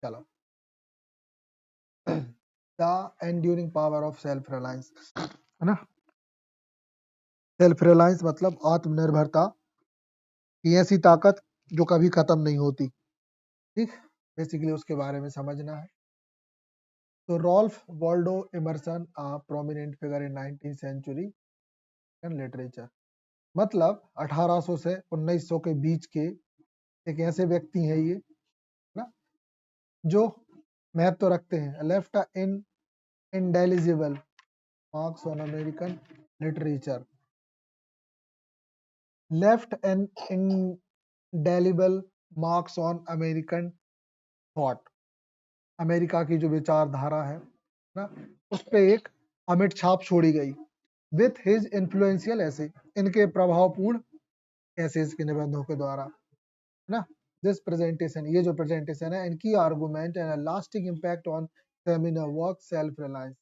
चलो, the enduring power of self reliance, है ना। सेल्फ रिलायंस मतलब आत्मनिर्भरता की ऐसी ताकत जो कभी खत्म नहीं होती। ठीक, बेसिकली उसके बारे में समझना है। तो Ralph Waldo Emerson, prominent figure in 19th century and literature, मतलब 1800 से 1900 के बीच के एक ऐसे व्यक्ति हैं ये, ना, जो महत्व रखते हैं। Left in indelible marks on American literature, left an indelible marks on American thought, America की जो विचारधारा है ना, उस पे एक अमिट छाप छोड़ी गई। विथ हिज इन्फ्लुएंशियल ऐसे, इनके प्रभावपूर्ण ऐसे के निबंधों के द्वारा, है ना। दिस प्रेजेंटेशन, ये जो प्रेजेंटेशन है, इनकी argument and lasting impact on seminal work self reliance,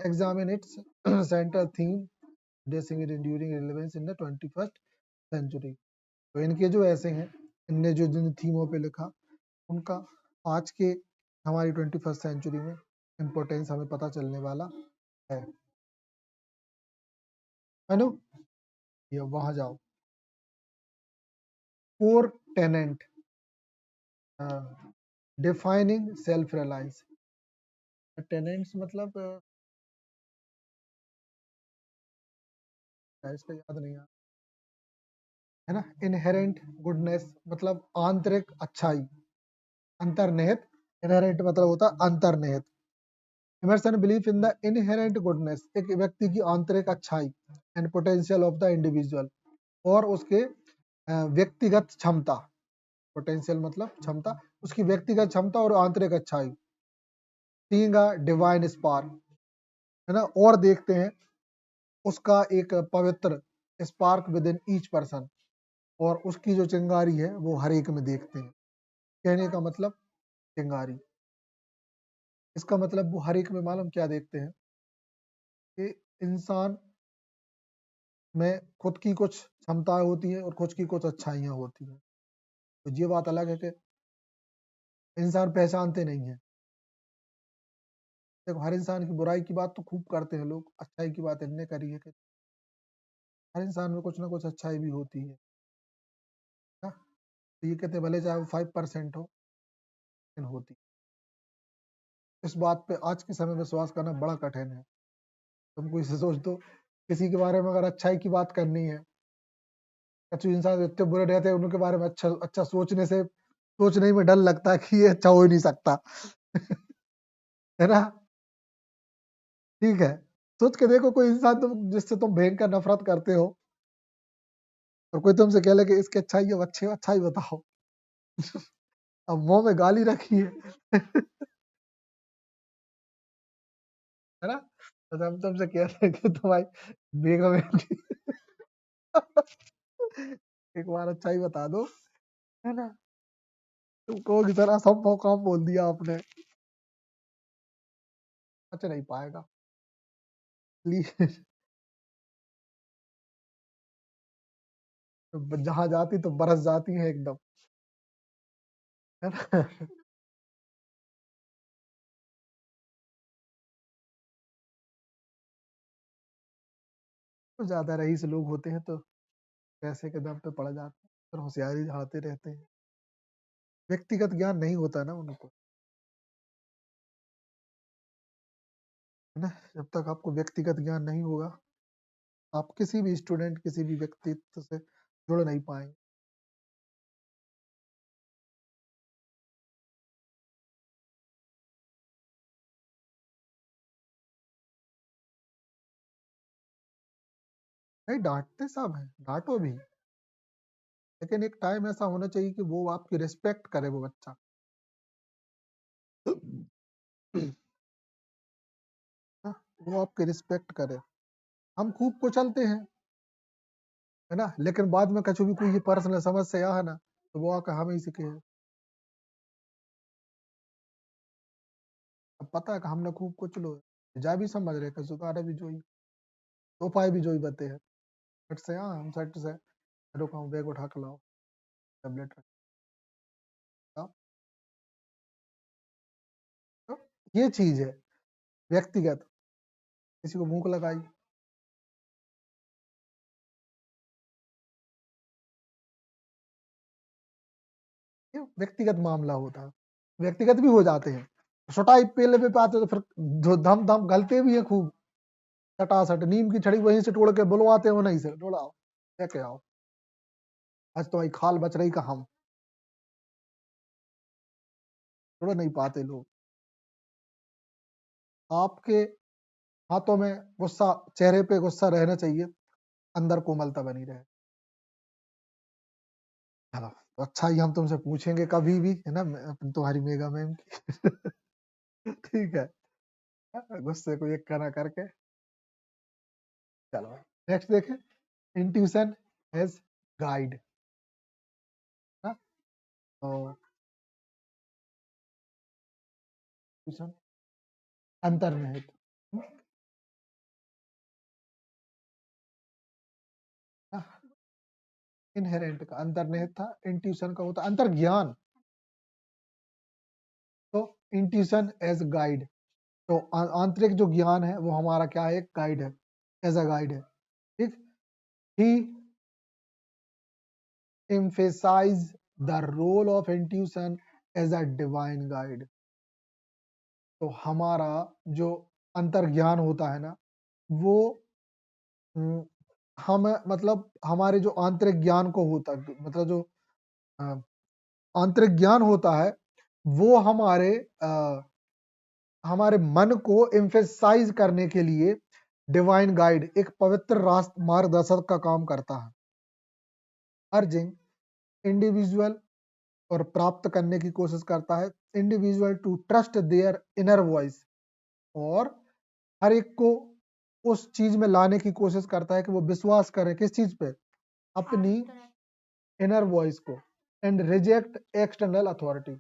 examine its central theme, addressing it enduring relevance in the 21st century। तो इनके जो ऐसे हैं, इनने जो जिन थीमों पे लिखा, उनका आज के हमारी 21st सेंचुरी में इम्पोर्टेंस हमें पता चलने वाला है। अनु, ये वहां जाओ। Four tenet defining self reliance. Tenets मतलब इसका याद नहीं आ, है ना। इनहेरेंट गुडनेस मतलब आंतरिक अच्छाई, अंतर्निहित। इनहेरेंट मतलब होता है अंतर्निहित। Emerson belief in the inherent goodness, एक व्यक्ति की आंतरिक अच्छाई, and potential of the individual, और उसके व्यक्तिगत क्षमता। पोटेंशियल मतलब क्षमता, उसकी व्यक्तिगत क्षमता और आंतरिक अच्छाई। सीइंग अ डिवाइन स्पार्क, है ना, और देखते हैं उसका एक पवित्र spark with in each person, और उसकी जो चिंगारी है वो हर एक में देखते हैं। कहने का मतलब चिंगारी, इसका मतलब वो हर एक में मालूम क्या देखते हैं कि इंसान में खुद की कुछ क्षमताएं होती है और खुद की कुछ अच्छाइयाँ होती हैं। तो ये बात अलग है कि इंसान पहचानते नहीं है। देखो, हर इंसान की बुराई की बात तो खूब करते हैं लोग, अच्छाई की बात इनने करी है कि हर इंसान में कुछ ना कुछ अच्छाई भी होती है ना। तो ये कहते हैं भले चाहे वो 5% हो, लेकिन होती। इस बात पे आज के समय में विश्वास करना बड़ा कठिन है। तुम कोई से सोच दो, किसी के बारे में अगर अच्छाई की बात करनी है, कुछ इंसान इतने बुरे रहते हैं, उनके बारे में अच्छा अच्छा सोचने में डर लगता है कि ये अच्छा हो ही नहीं सकता। है ना। ठीक है, सोच के देखो कोई इंसान तुम जिससे तुम भयंकर नफरत करते हो, और कोई तुमसे कह ले कि इसकी अच्छाई है, अच्छी अच्छाई बताओ। अब मुंह में गाली रखी है। है ना। तो हम तुमसे कह रहे हैं कि तुम्हारी बेगम है। एक बार अच्छाई बता दो, है ना। तुम कहोगे सर असंभव काम बोल दिया आपने। अच्छा नहीं पाएगा, प्लीज। जहां जाती तो बरस जाती है एकदम, है ना। तो ज्यादा रईस लोग होते हैं तो पैसे के दम पे पड़ जाते हैं और होशियारी झाड़ते रहते हैं। व्यक्तिगत ज्ञान नहीं होता ना उनको, है ना। जब तक आपको व्यक्तिगत ज्ञान नहीं होगा, आप किसी भी स्टूडेंट, किसी भी व्यक्तित्व से जुड़ नहीं पाएंगे। नहीं, डांटते सब हैं, डांटो भी, लेकिन एक टाइम ऐसा होना चाहिए कि वो आपकी रिस्पेक्ट करे वो बच्चा। हाँ, वो आपकी रिस्पेक्ट करे। हम खूब कुचलते हैं, है ना, लेकिन बाद में कभी भी कोई पर्सनल समस्या है ना, तो वो आकर हमें ही सीखे। अब पता है कि हमने खूब कुचलो, जा भी समझ रहे कि सुधारे भी जोई, तो उपाय भी जोई बते हैं। फट से, हाँ, हम सेट से रुका हूँ, बैग उठा के लाओ, टेबलेट रखा। ये चीज है व्यक्तिगत। किसी को भूख लगाई, ये व्यक्तिगत मामला होता है, व्यक्तिगत भी हो जाते हैं। सटाई पेले पे आते तो फिर जो धम धम गलते भी हैं खूब, सटासट नीम की छड़ी वहीं से तोड़ के बुलवाते हो, नहीं से तोड़ाओ लेके आओ, आज तुम्हारी खाल बच रही का हम तोड़ नहीं पाते लोग। आपके हाथों में गुस्सा, चेहरे पे गुस्सा रहना चाहिए, अंदर कोमलता बनी रहे। चलो तो अच्छा ही हम तुमसे पूछेंगे कभी भी, है ना, तुम्हारी मेगा मैम की। ठीक है, गुस्से को एक करा करके। चलो नेक्स्ट देखें, इंट्यूशन एज गाइड, ना, तो इंट्यूशन अंतर्निहित, इनहेरेंट का अंतर्निहित था, इंट्यूशन का होता अंतर्ज्ञान, तो इंट्यूशन एज गाइड, तो आंतरिक जो ज्ञान है वो हमारा क्या है, एक गाइड है, एज अ गाइड है। ठीक, ही emphasize the role of intuition as a divine guide, तो हमारा जो अंतर्ज्ञान होता है ना, वो हम्म, हम मतलब हमारे जो आंतरिक ज्ञान को होता है, मतलब जो अ, आंतरिक ज्ञान होता है वो हमारे मन को एम्फेसाइज करने के लिए डिवाइन गाइड, एक पवित्र रास्ता मार्गदर्शक का काम करता है। अर्जिंग इंडिविजुअल, और प्राप्त करने की कोशिश करता है individual to trust their inner voice, और हर एक को उस चीज में लाने की कोशिश करता है कि वो विश्वास करे किस चीज पे, अपनी इनर वॉइस को, एंड रिजेक्ट एक्सटर्नल अथॉरिटी,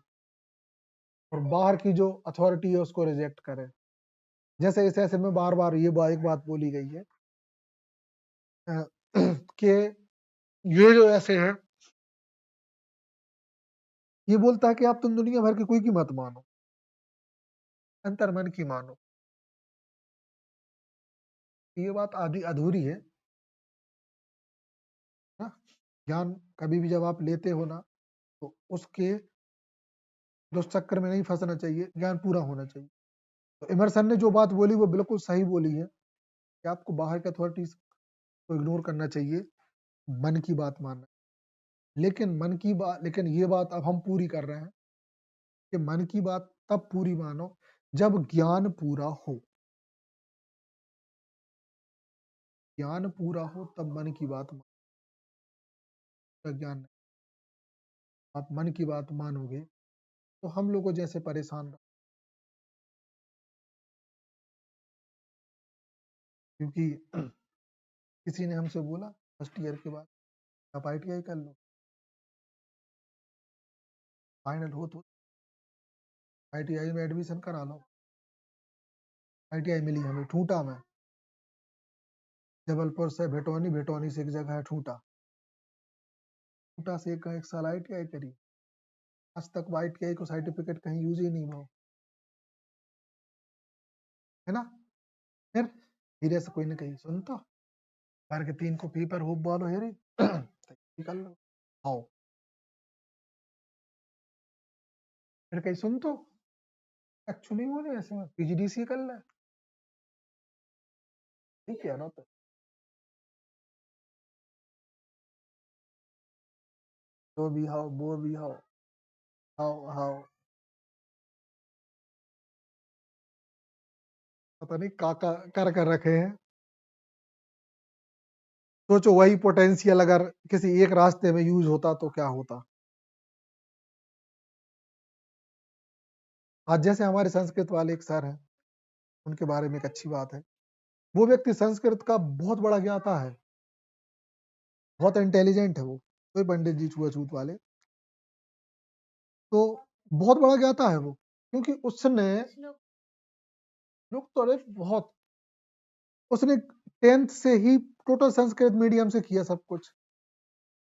और बाहर की जो अथॉरिटी है उसको रिजेक्ट करे। जैसे इस ऐसे में बार बार एक बात बोली गई है अ, कि ये जो ऐसे है, ये बोलता है कि आप तुम दुनिया भर की कोई की मत मानो, अंतर्मन की मानो। ये बात आधी अधूरी है ना। ज्ञान कभी भी जब आप लेते हो ना, तो उसके दुष्चक्र में नहीं फंसना चाहिए, ज्ञान पूरा होना चाहिए। तो इमर्सन ने जो बात बोली वो बिल्कुल सही बोली है कि आपको बाहर की अथॉरिटीज को इग्नोर करना चाहिए, मन की बात मानना। लेकिन लेकिन ये बात अब हम पूरी कर रहे हैं कि मन की बात तब पूरी मानो जब ज्ञान पूरा हो, ज्ञान पूरा हो तब मन की बात मानो, ज्ञान नहीं। आप मन की बात मानोगे तो हम लोगों जैसे परेशान रहो, क्योंकि किसी ने हमसे बोला फर्स्ट ईयर के बाद आप ITI कर लो, फाइनल हो तो ITI में एडमिशन करा लो। ITI मिली हमें ठूटा में, जबलपुर से भेटौनी, भेटौनी से एक जगह है ठूटा, ठूटा से एक साल ITI करी। आज तक वो ITI को सर्टिफिकेट कहीं यूज ही नहीं हुआ, है ना। फिर धीरे से कोई ना कहीं सुनता, भर के 3 को पेपर हो बोलो हेरे निकल लो आओ, फिर कहीं सुन तो एक्चुअली बोले ऐसे में PGDC कर ले, ठीक है ना। तो जो भी हाओ वो भी हाओ, हाओ हाओ, पता नहीं काका कर रखे हैं। सोचो वही पोटेंशियल अगर किसी एक रास्ते में यूज होता तो क्या होता। आज जैसे हमारे संस्कृत वाले एक सर हैं, उनके बारे में एक अच्छी बात है, वो व्यक्ति संस्कृत का बहुत बड़ा ज्ञाता है, बहुत इंटेलिजेंट है वो, कोई पंडित जी छुआछूत वाले, तो बहुत बड़ा ज्ञाता है वो, क्योंकि उसने लोग तो अरे बहुत, उसने 10th से ही टोटल संस्कृत मीडियम से किया सब कुछ,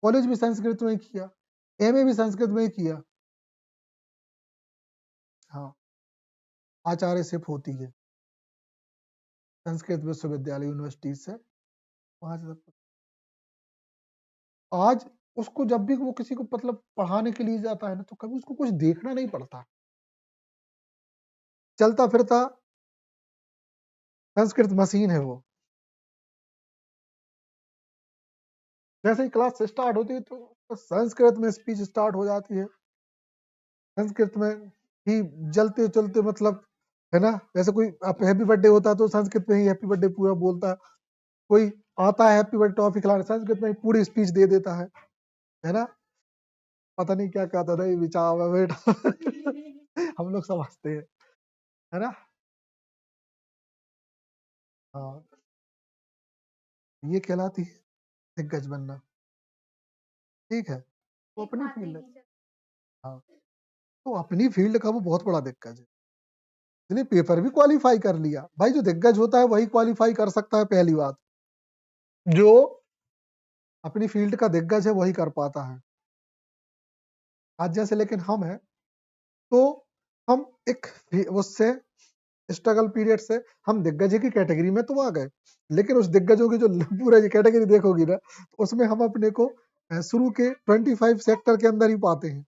कॉलेज भी संस्कृत में ही किया, MA भी संस्कृत में ही किया। हाँ, आचार्यशिप होती है संस्कृत विश्वविद्यालय यूनिवर्सिटी से, वहां से सब। आज उसको जब भी वो किसी को मतलब पढ़ाने के लिए जाता है ना, तो कभी उसको कुछ देखना नहीं पड़ता, चलता फिरता संस्कृत मशीन है वो। जैसे ही क्लास स्टार्ट होती है तो संस्कृत में स्पीच स्टार्ट हो जाती है, संस्कृत में ही जलते चलते मतलब, है ना। जैसे कोई हैप्पी बर्थडे होता है तो संस्कृत में ही हैप्पी बर्थडे पूरा बोलता है, कोई आता है हैप्पी बर्थडे टॉफी खिलाने, संस्कृत में ही पूरी स्पीच दे देता है ना। पता नहीं क्या कहता था ये विचार में बेटा हम लोग समझते हैं, है ना। हाँ, ये कहलाती है दिग्गज बनना। ठीक है, वो अपनी फील्ड है। हाँ, तो अपनी फील्ड का वो बहुत बड़ा दिग्गज है, इसलिए पेपर भी क्वालिफाई कर लिया। भाई जो दिग्गज होता है वही क्वालिफाई कर सकता है, पहली बात। जो अपनी फील्ड का दिग्गज है वही कर पाता है। आज जैसे लेकिन हम हैं, तो हम एक उससे स्ट्रगल पीरियड से हम दिग्गज की कैटेगरी में तो आ गए, लेकिन उस दिग्गजों की जो पूरा कैटेगरी देखोगी ना, तो उसमें हम अपने को शुरू के 25 सेक्टर के अंदर ही पाते हैं।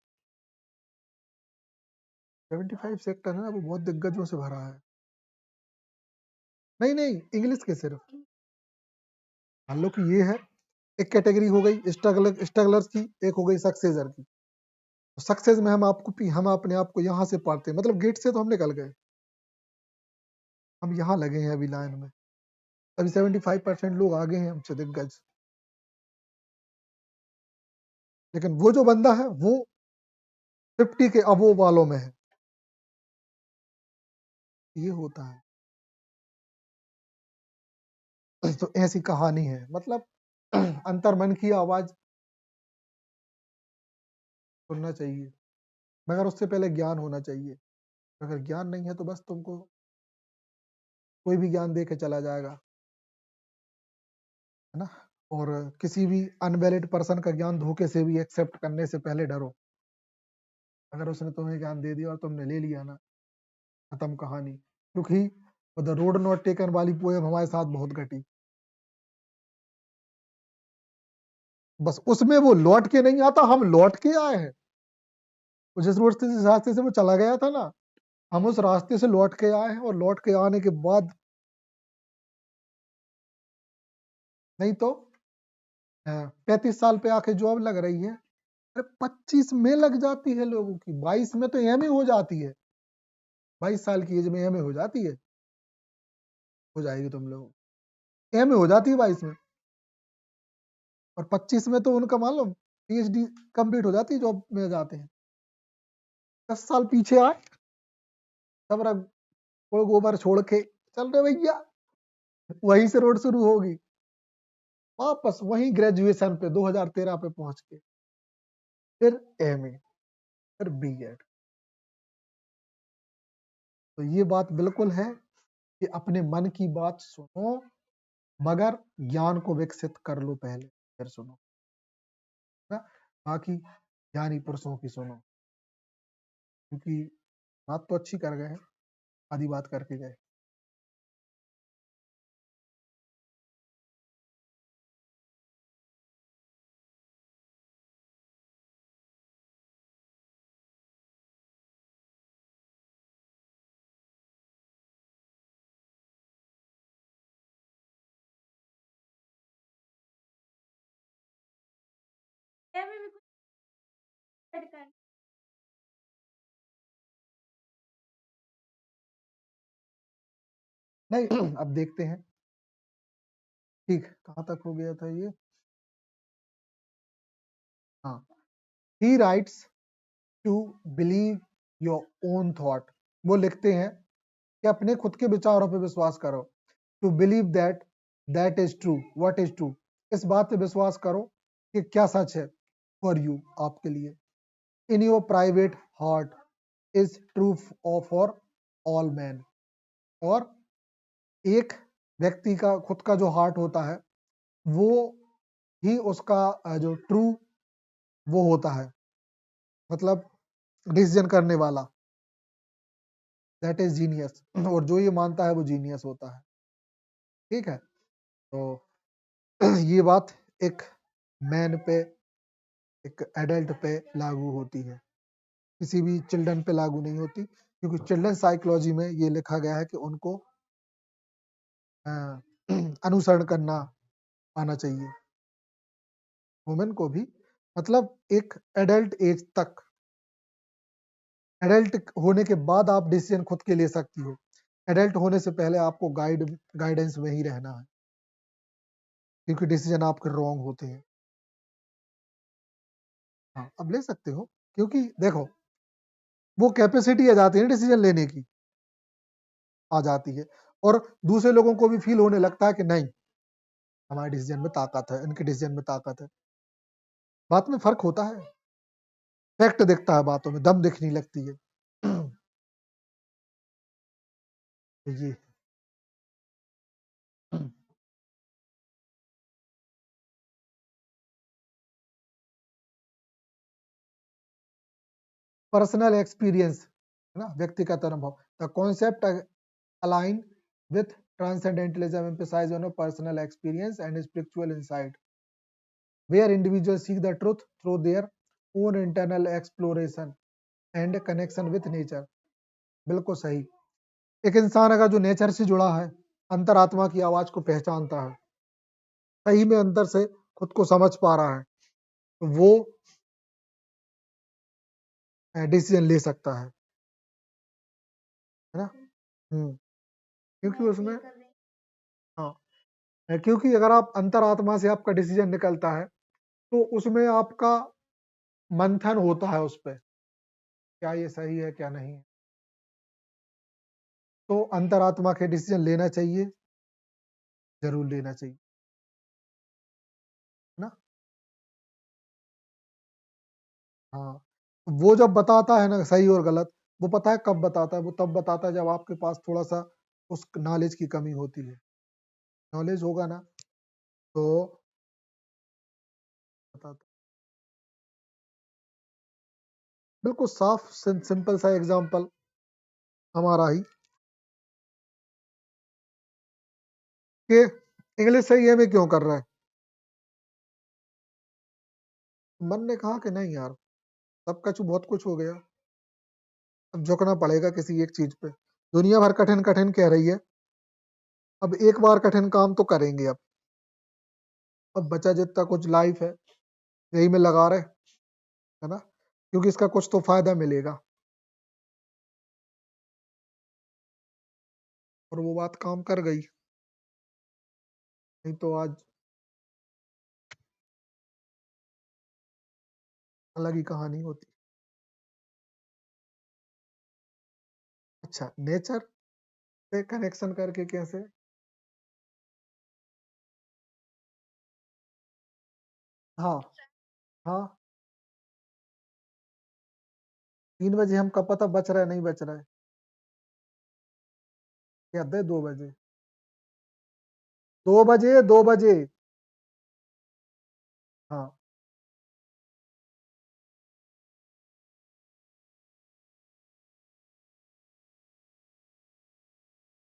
75 सेक्टर है ना, वो बहुत दिग्गजों से भरा है। नहीं नहीं, इंग्लिश के सिर्फ मान लो कि ये है, एक कैटेगरी हो गई स्ट्रगलर्स की, एक हो गई सक्सेसर की। सक्सेस में हम अपने आप को यहाँ से पाते हैं, मतलब गेट से तो हम निकल गए, हम यहाँ लगे हैं अभी लाइन में। अभी 75% लोग आगे हैं हमसे दिग्गज, लेकिन वो जो बंदा है वो 50 के अबोव वालों में है। ये होता है। तो ऐसी कहानी है, मतलब अंतर्मन की आवाज सुनना चाहिए, मगर उससे पहले ज्ञान होना चाहिए। अगर ज्ञान नहीं है तो बस तुमको कोई भी ज्ञान दे के चला जाएगा, है ना। और किसी भी अनवैलिड पर्सन का ज्ञान धोखे से भी एक्सेप्ट करने से पहले डरो। अगर उसने तुम्हें ज्ञान दे दिया और तुमने ले लिया ना, खत्म कहानी। क्योंकि द रोड नॉट टेकन वाली पोएम हमारे साथ बहुत घटी, बस उसमें वो लौट के नहीं आता, हम लौट के आए हैं। वो जिस रास्ते से वो चला गया था ना, हम उस रास्ते से लौट के आए हैं, और लौट के आने के बाद नहीं तो 35 साल पे आके जॉब लग रही है, अरे 25 में लग जाती है लोगों की, 22 में तो एमए हो जाती है, 22 साल की एज में एमए हो जाती है, हो जाएगी तुम लोग, एमए हो जाती है 22 में, और 25 में तो उनका मालूम पीएचडी कंप्लीट हो जाती है, जॉब में जाते हैं। 10 साल पीछे आए, सब रख गोबर छोड़ के चल रहे भैया, वहीं से रोड शुरू होगी, वापस वहीं ग्रेजुएशन पे 2013 पे पहुंच के, फिर एमए, फिर बीएड। तो ये बात बिल्कुल है कि अपने मन की बात सुनो, मगर ज्ञान को विकसित कर लो पहले, फिर सुनो ना। बाकी ज्ञानी पुरुषों की सुनो, क्योंकि बात तो अच्छी कर गए हैं, आधी बात करके गए। नहीं अब देखते हैं, ठीक कहाँ तक हो गया था ये। हाँ, he writes to believe your own thought, वो लिखते हैं कि अपने खुद के विचारों पे विश्वास करो। To believe that that is true, what is true, इस बात पे विश्वास करो कि क्या सच है, फॉर यू, आपके लिए। In your private heart is true for all man, और एक व्यक्ति का खुद का जो हार्ट होता है वो ही उसका जो ट्रू वो होता है, मतलब डिसीजन करने वाला, दैट इज जीनियस। और जो ये मानता है वो जीनियस होता है। ठीक है, तो ये बात एक मैन पे, एक एडल्ट पे लागू होती है, किसी भी चिल्ड्रन पे लागू नहीं होती, क्योंकि चिल्ड्रन साइकोलॉजी में ये लिखा गया है कि उनको अ, अनुसरण करना आना चाहिए। वुमेन को भी, मतलब एक एडल्ट एज तक, एडल्ट होने के बाद आप डिसीजन खुद के ले सकती हो। एडल्ट होने से पहले आपको गाइडेंस में ही रहना है, क्योंकि डिसीजन आपके रॉन्ग होते हैं। हाँ, अब ले सकते हो, क्योंकि देखो वो कैपेसिटी आ जाती है डिसीजन लेने की, आ जाती है, और दूसरे लोगों को भी फील होने लगता है कि नहीं, हमारे डिसीजन में ताकत है, इनके डिसीजन में ताकत है। बात में फर्क होता है, फैक्ट दिखता है, बातों में दम दिखने लगती है। तो ये पर्सनल एक्सपीरियंस है ना, व्यक्तिगत अनुभव। The concept align with transcendentalism emphasise on personal experience and spiritual insight, where individuals seek the truth through their own internal exploration and connection with nature। बिल्कुल सही। एक इंसान अगर जो नेचर से जुड़ा है, अंतरात्मा की आवाज को पहचानता है, सही में अंदर से खुद को समझ पा रहा है, तो वो डिसीजन ले सकता है ना। क्योंकि उसमें, हाँ, क्योंकि अगर आप अंतरात्मा से आपका डिसीजन निकलता है, तो उसमें आपका मंथन होता है उस पे, क्या ये सही है क्या नहीं है। तो अंतरात्मा के डिसीजन लेना चाहिए, जरूर लेना चाहिए, है ना। हाँ, वो जब बताता है ना सही और गलत, वो पता है कब बताता है, वो तब बताता है जब आपके पास थोड़ा सा उस नॉलेज की कमी होती है। नॉलेज होगा ना तो बताता। बिल्कुल साफ सिंपल सा एग्जांपल हमारा ही, कि इंग्लिश सही है में क्यों कर रहा है, मन ने कहा कि नहीं यार, सब कुछ बहुत कुछ हो गया, अब झुकना पड़ेगा किसी एक चीज पे। दुनिया भर कठिन कठिन कह रही है, अब एक बार कठिन काम तो करेंगे। अब बचा जितना कुछ लाइफ है, यही में लगा रहे, है ना, क्योंकि इसका कुछ तो फायदा मिलेगा। और वो बात काम कर गई, नहीं तो आज अलग ही कहानी होती। अच्छा, नेचर से कनेक्शन करके कैसे? हाँ, हाँ, 3 बजे हम कब पता बच रहा है नहीं बच रहा है, या दे 2 बजे, 2 बजे, 2 बजे। हाँ,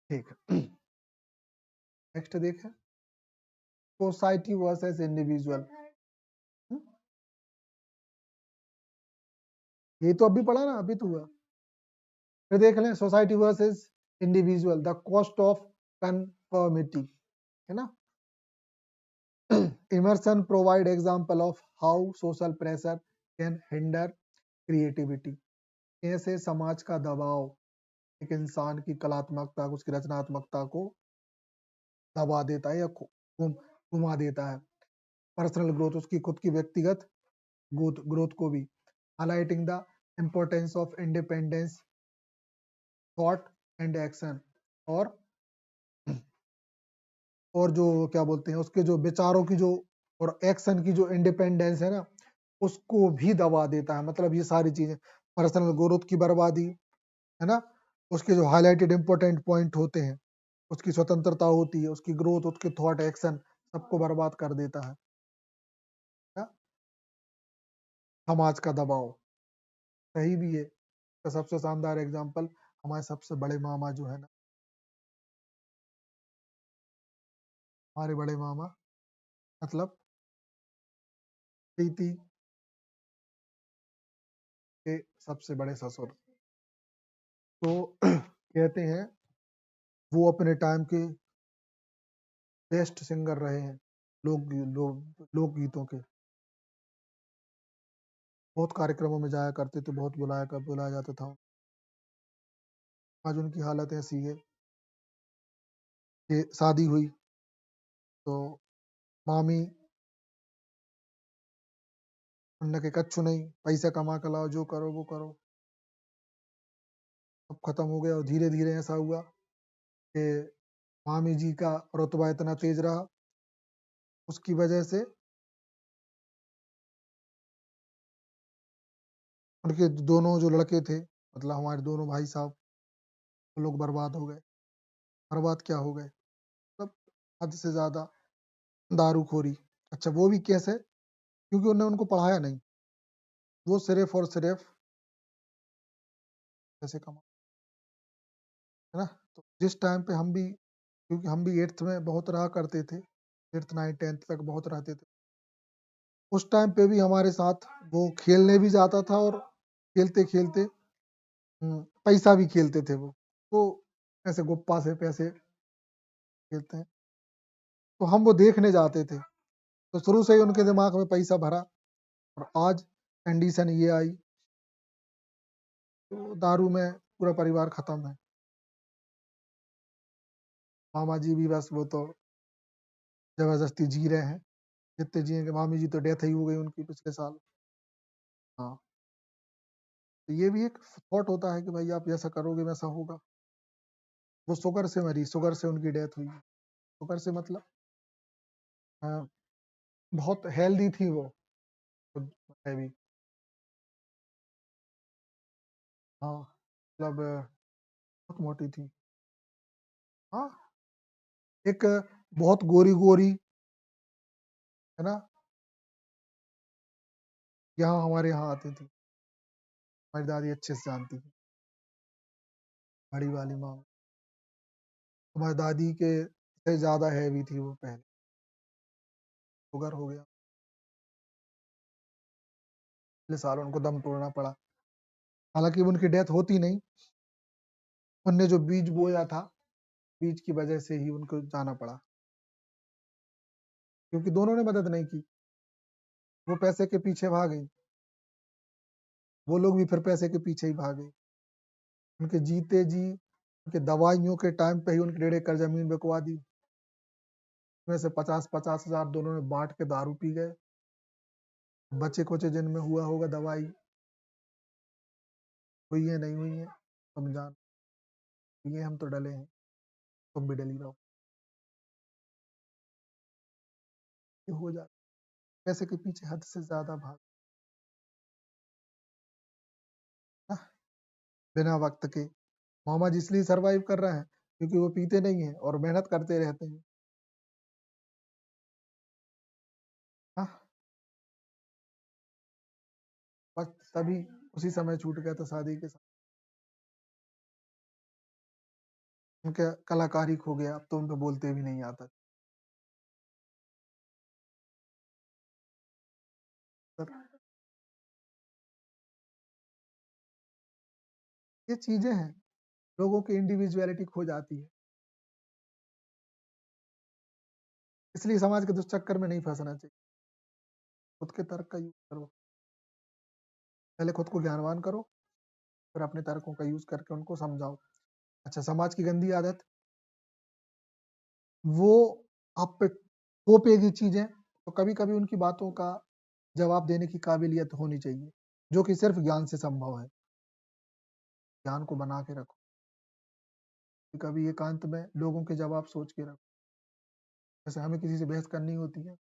ठीक है। नेक्स्ट देखें, सोसाइटी वर्सेस इंडिविजुअल। ये तो अभी पढ़ा ना, अभी तो हुआ। फिर देख लें, society versus individual, the cost of conformity, है ना। Emerson provide example of how social pressure can hinder creativity. कैसे समाज का दबाव एक इंसान की कलात्मकता, उसकी रचनात्मकता को दबा देता है या घुमा देता है। पर्सनल ग्रोथ, उसकी खुद की व्यक्तिगत ग्रोथ को भी। Highlighting the importance of independence thought and action, और जो क्या बोलते हैं उसके जो विचारों की जो और एक्शन की जो इंडिपेंडेंस है ना, उसको भी दबा देता है। मतलब ये सारी चीजें, पर्सनल ग्रोथ की बर्बादी, है ना, उसके जो हाईलाइटेड इंपॉर्टेंट पॉइंट होते हैं, उसकी स्वतंत्रता होती है, उसकी ग्रोथ, उसके थॉट एक्शन, सबको बर्बाद कर देता है ना? समाज का दबाव, सही भी है। तो सबसे शानदार एग्जांपल हमारे सबसे बड़े मामा जो है ना, हमारे बड़े मामा मतलब प्रीति के सबसे बड़े ससुर, तो कहते हैं वो अपने टाइम के बेस्ट सिंगर रहे हैं लोक गीतों के। बहुत कार्यक्रमों में जाया करते थे, बहुत बुलाया जाता था। आज उनकी हालत ऐसी है कि शादी हुई तो मामी उनने के कच्छु नहीं, पैसा कमा के लाओ, जो करो वो करो। अब खत्म हो गया और धीरे धीरे ऐसा हुआ कि मामी जी का रुतबा इतना तेज रहा, उसकी वजह से उनके दोनों जो लड़के थे, मतलब हमारे दोनों भाई साहब, वो लोग बर्बाद हो गए। बर्बाद क्या हो गए, मतलब हद से ज्यादा दारूखोरी। अच्छा, वो भी कैसे? क्योंकि उन्होंने उनको पढ़ाया नहीं, वो सिर्फ और सिर्फ पैसे कमा, है ना। तो जिस टाइम पे हम भी, क्योंकि हम भी एट्थ में बहुत रहा करते थे, एट्थ नाइन्थ टेंथ तक बहुत रहते थे, उस टाइम पे भी हमारे साथ वो खेलने भी जाता था और खेलते खेलते पैसा भी खेलते थे वो, तो ऐसे गुप्पा से पैसे खेलते हैं, तो हम वो देखने जाते थे। तो शुरू से ही उनके दिमाग में पैसा भरा, और आज कंडीशन ये आई तो दारू में पूरा परिवार खत्म है। मामा जी भी बस वो तो जबरदस्ती जी रहे हैं, जितने जिएंगे। मामी जी तो डेथ ही हो गई उनकी पिछले साल। हाँ, तो ये भी एक थॉट होता है कि भाई आप जैसा करोगे वैसा होगा। वो शुगर से मरी, शुगर से उनकी डेथ हुई। शुगर से मतलब हाँ, बहुत हेल्दी थी वो, हैवी। हाँ, मतलब बहुत मोटी थी। हाँ, एक बहुत गोरी गोरी, है ना, यहाँ हमारे यहाँ आती थी। हमारी दादी अच्छे से जानती थी, बड़ी वाली माँ। हमारी दादी के से ज्यादा हैवी थी वो पहले, शुगर हो गया, पिछले साल उनको दम तोड़ना पड़ा। हालांकि उनकी डेथ होती नहीं, उनने जो बीज बोया था, बीज की वजह से ही उनको जाना पड़ा, क्योंकि दोनों ने मदद नहीं की। वो पैसे के पीछे भागे, वो लोग भी फिर पैसे के पीछे ही भागे। उनके जीते जी, उनके दवाइयों के टाइम पे ही उनके 1.5 एकड़ जमीन बिकवा दी, उसमें से 50-50 हजार दोनों ने बांट के दारू पी गए। बचे कुचे जिनमें हुआ होगा दवाई हुई है नहीं हुई है, तुम जान, ये हम तो डले हैं, तुम भी डली रहो। ये हो जाता, पैसे के पीछे हद से ज्यादा भाग ना, बिना वक्त के। मामा जी इसलिए सरवाइव कर रहे हैं क्योंकि वो पीते नहीं है और मेहनत करते रहते हैं। हाँ, बस तभी उसी समय छूट गया था शादी के साथ, उनके कलाकारी खो गया, अब तो उनको बोलते भी नहीं आता। पर ये चीजें हैं, लोगों की इंडिविजुअलिटी खो जाती है, इसलिए समाज के दुष्चक्कर में नहीं फंसना चाहिए। खुद के तर्क का यूज करो, पहले खुद को ज्ञानवान करो, फिर अपने तर्कों का यूज करके उनको समझाओ। अच्छा, समाज की गंदी आदत, वो आप पे थोपेगी चीजें, तो कभी कभी उनकी बातों का जवाब देने की काबिलियत होनी चाहिए, जो कि सिर्फ ज्ञान से संभव है। ज्ञान को बना के रखो, कभी एकांत में लोगों के जवाब सोच के रखो। जैसे हमें किसी से बहस करनी होती है,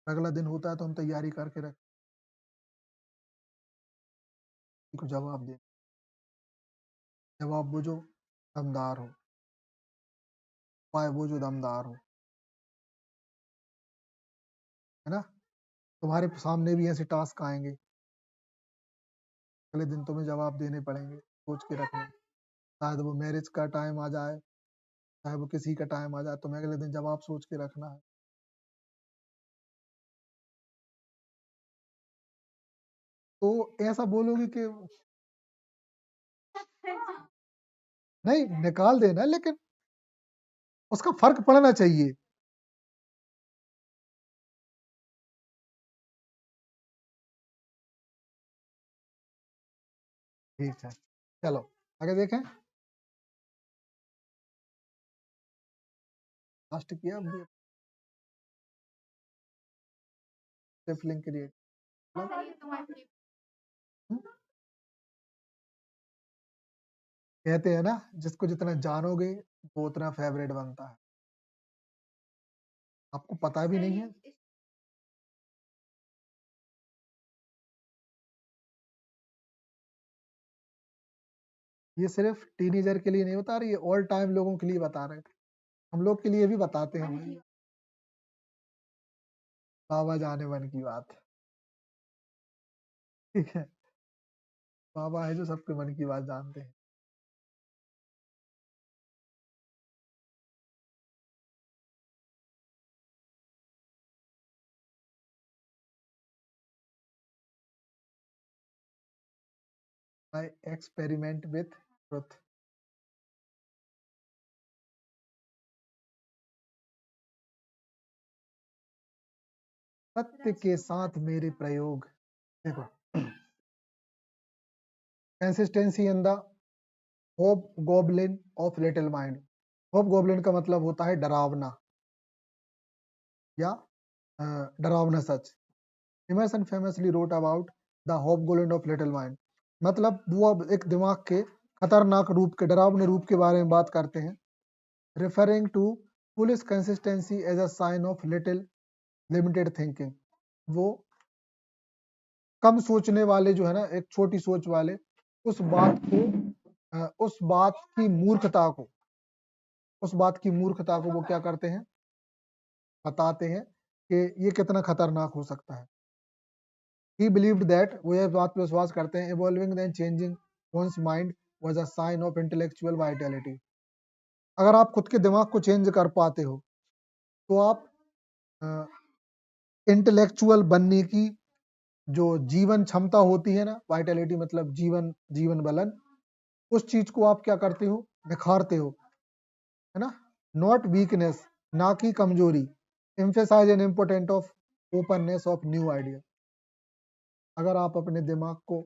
अगला दिन होता है तो हम तैयारी करके रखें को जवाब दे, जवाब वो जो दमदार हो, पाए वो जो दमदार हो, है ना। तुम्हारे सामने भी ऐसे टास्क आएंगे, अगले दिन तुम्हें जवाब देने पड़ेंगे, सोच के रखना। शायद वो मैरिज का टाइम आ जाए, चाहे वो किसी का टाइम आ जाए, तुम्हें अगले दिन जवाब सोच के रखना है। तो ऐसा बोलोगे कि नहीं निकाल देना, लेकिन उसका फर्क पड़ना चाहिए। ठीक है, चलो आगे देखें। लास्ट किया लिंक क्रिएट। कहते हैं ना, जिसको जितना जानोगे वो उतना फेवरेट बनता है। आपको पता भी नहीं है। ये सिर्फ टीनेजर के लिए नहीं बता रही है, ऑल टाइम लोगों के लिए बता रहे हैं। हम लोग के लिए भी बताते हैं भाई। बाबा जाने मन की बात। ठीक है, बाबा है जो सबके मन की बात जानते हैं। I experiment with truth. सत्य के साथ मेरे प्रयोग। देखो, consistency in the hobgoblin of little mind. Hobgoblin का मतलब होता है डरावना या डरावना सच। Emerson famously wrote about the hobgoblin of little mind. मतलब वो अब एक दिमाग के खतरनाक रूप के, डरावने रूप के बारे में बात करते हैं, referring to foolish consistency as a sign of little limited thinking। वो कम सोचने वाले जो है ना, एक छोटी सोच वाले, उस बात को उस बात की मूर्खता को, उस बात की मूर्खता को वो क्या करते हैं, बताते हैं कि ये कितना खतरनाक हो सकता है। He believed that, वो ये बात पे विश्वास करते हैं, evolving and changing one's mind was a sign of intellectual vitality। अगर आप खुद के दिमाग को चेंज कर पाते हो तो आप इंटेलेक्चुअल बनने की जो जीवन क्षमता होती है ना, वाइटलिटी मतलब जीवन, जीवन बलन, उस चीज को आप क्या करते हो, निखारते हो, है ना। नॉट वीकनेस, ना की कमजोरी। Emphasise an important of openness of new idea. अगर आप अपने दिमाग को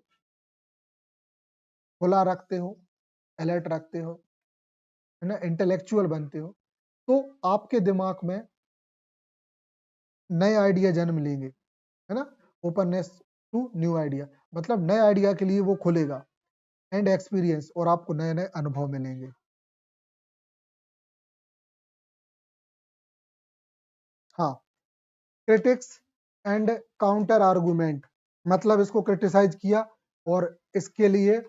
खुला रखते हो, अलर्ट रखते हो, है ना, इंटेलेक्चुअल बनते हो, तो आपके दिमाग में नए आइडिया जन्म लेंगे, है ना। ओपननेस टू न्यू आइडिया मतलब नए आइडिया के लिए वो खुलेगा, एंड एक्सपीरियंस, और आपको नए नए अनुभव मिलेंगे। हाँ, क्रिटिक्स एंड काउंटर आर्गुमेंट, मतलब इसको क्रिटिसाइज किया और इसके लिए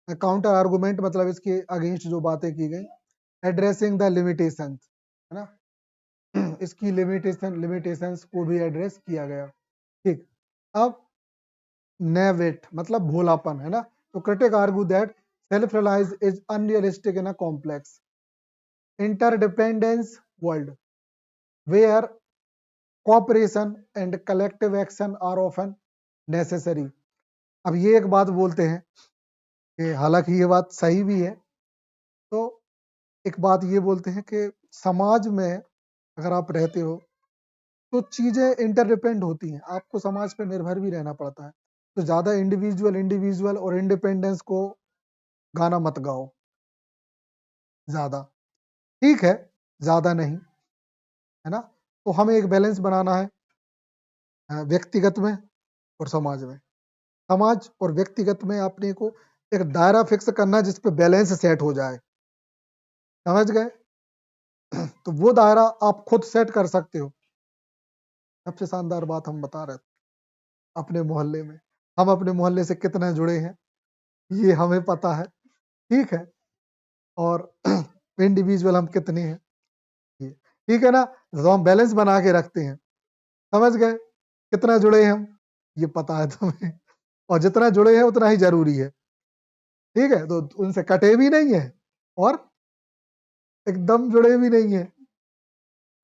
काउंटर आर्गुमेंट मतलब इसके अगेंस्ट जो बातें की गई। एड्रेसिंग द लिमिटेशन, है ना, इसकी लिमिटेशंस को भी एड्रेस किया गया। ठीक, अब नेवेट मतलब भोलापन, है ना। तो critic argue that self realise is unrealistic in a complex interdependence world where cooperation and collective action are often necessary। अब ये एक बात बोलते हैं कि हालांकि ये बात सही भी है, तो एक बात ये बोलते हैं कि समाज में अगर आप रहते हो तो चीजें इंटरडिपेंड होती हैं, आपको समाज पर निर्भर भी रहना पड़ता है। तो ज्यादा इंडिविजुअल इंडिविजुअल और इंडिपेंडेंस को गाना मत गाओ ज्यादा, ठीक है, ज्यादा नहीं, है ना। तो हमें एक बैलेंस बनाना है व्यक्तिगत में और समाज में। समाज और व्यक्तिगत में अपने को एक दायरा फिक्स करना जिस पे बैलेंस सेट हो जाए, समझ गए। तो वो दायरा आप खुद सेट कर सकते हो। सबसे शानदार बात हम बता रहे थे, अपने मोहल्ले में, हम अपने मोहल्ले से कितना जुड़े हैं ये हमें पता है, ठीक है, और इंडिविजुअल हम कितने हैं ये, ठीक है ना। तो हम बैलेंस बना के रखते हैं, समझ गए, कितना जुड़े हैं हम ये पता है तुम्हें, और जितना जुड़े हैं उतना ही जरूरी है, ठीक है। तो उनसे कटे भी नहीं है और एकदम जुड़े भी नहीं है,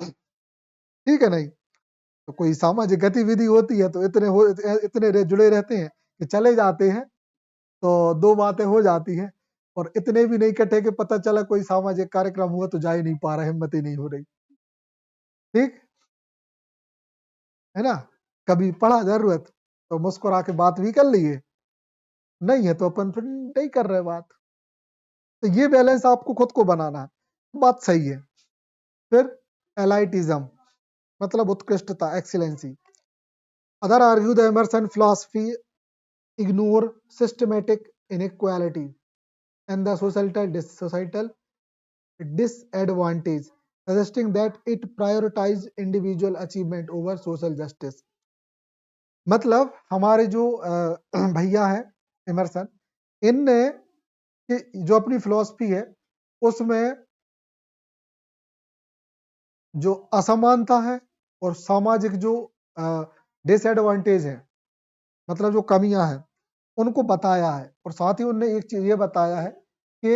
ठीक है नहीं। तो कोई सामाजिक गतिविधि होती है तो इतने जुड़े रहते हैं कि चले जाते हैं, तो दो बातें हो जाती हैं। और इतने भी नहीं कटे कि पता चला कोई सामाजिक कार्यक्रम हुआ तो जा ही नहीं पा रहा, हिम्मत ही नहीं हो रही, ठीक है ना। कभी पड़ा जरूरत तो मुस्कुरा के बात भी कर लिए, नहीं है तो अपन फिर नहीं कर रहे बात। तो ये बैलेंस आपको खुद को बनाना है, बात सही है। फिर एलाइटिज्म मतलब उत्कृष्टता, excellency. Other argue the Emerson philosophy ignore systematic inequality and the societal disadvantage, suggesting that it prioritizes individual achievement over social justice। मतलब हमारे जो भैया हैं इमर्सन, इनने जो अपनी फिलॉसफी है उसमें जो असमानता है और सामाजिक जो डिसएडवांटेज है, मतलब जो कमियां हैं, उनको बताया है। और साथ ही उनने एक चीज ये बताया है कि